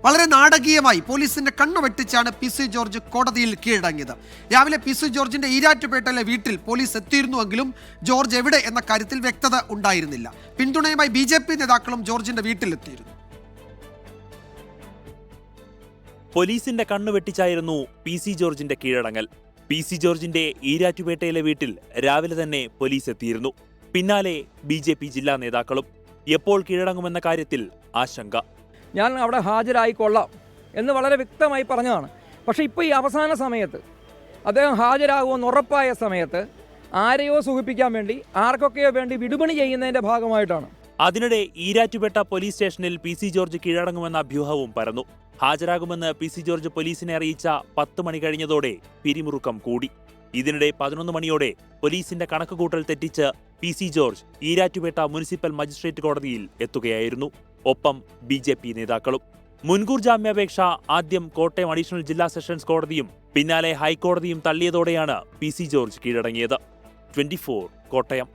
വളരെ നാടകീയമായി പോലീസിന്റെ കണ്ണു വെട്ടിച്ചാണ് പി സി ജോർജ് കോടതിയിൽ കീഴടങ്ങിയത്. രാവിലെ പി സി ജോർജിന്റെ ഈരാറ്റുപേട്ടയിലെ വീട്ടിൽ പോലീസ് എത്തിയിരുന്നുവെങ്കിലും ജോർജ് എവിടെ എന്ന കാര്യത്തിൽ വ്യക്തത ഉണ്ടായിരുന്നില്ല. പിന്തുണയുമായി BJP നേതാക്കളും ജോർജിന്റെ വീട്ടിലെത്തിയിരുന്നു. പോലീസിന്റെ കണ്ണു വെട്ടിച്ചായിരുന്നു പി സി ജോർജിന്റെ കീഴടങ്ങൽ. പി സി ജോർജിന്റെ ഈരാറ്റുപേട്ടയിലെ വീട്ടിൽ രാവിലെ തന്നെ പോലീസ് എത്തിയിരുന്നു. പിന്നാലെ BJP ജില്ലാ നേതാക്കളും. എപ്പോൾ കീഴടങ്ങുമെന്ന കാര്യത്തിൽ ആശങ്ക. ഞാൻ അവിടെ ഹാജരായിക്കൊള്ളാം എന്ന് വളരെ വ്യക്തമായി പറഞ്ഞതാണ്. പക്ഷേ ഇപ്പോൾ ഈ അവസാന സമയത്ത് അദ്ദേഹം ഹാജരാകുമെന്ന് ഉറപ്പായ സമയത്ത് ആരെയോ സുഖിപ്പിക്കാൻ വേണ്ടി ആർക്കൊക്കെയോ വേണ്ടി വിടുപണി ചെയ്യുന്നതിൻ്റെ ഭാഗമായിട്ടാണ്. അതിനിടെ ഈരാറ്റുപേട്ട പോലീസ് സ്റ്റേഷനിൽ പി സി ജോർജ് കീഴടങ്ങുമെന്ന അഭ്യൂഹവും പരന്നു. ഹാജരാകുമെന്ന് പി സി ജോർജ് പോലീസിനെ അറിയിച്ച 10 മണി കഴിഞ്ഞതോടെ പിരിമുറുക്കം കൂടി. ഇതിനിടെ 11 മണിയോടെ പോലീസിന്റെ കണക്കുകൂട്ടൽ തെറ്റിച്ച് P C George Erattupetta municipal magistrate കോടതിയിൽ എത്തുകയായിരുന്നു. ഒപ്പം BJP നേതാക്കളും. മുൻകൂർ ജാമ്യാപേക്ഷ ആദ്യം കോട്ടയം അഡീഷണൽ ജില്ലാ സെഷൻസ് കോടതിയും പിന്നാലെ ഹൈക്കോടതിയും തള്ളിയതോടെയാണ് പി സി ജോർജ് കീഴടങ്ങിയത്. 24 കോട്ടയം.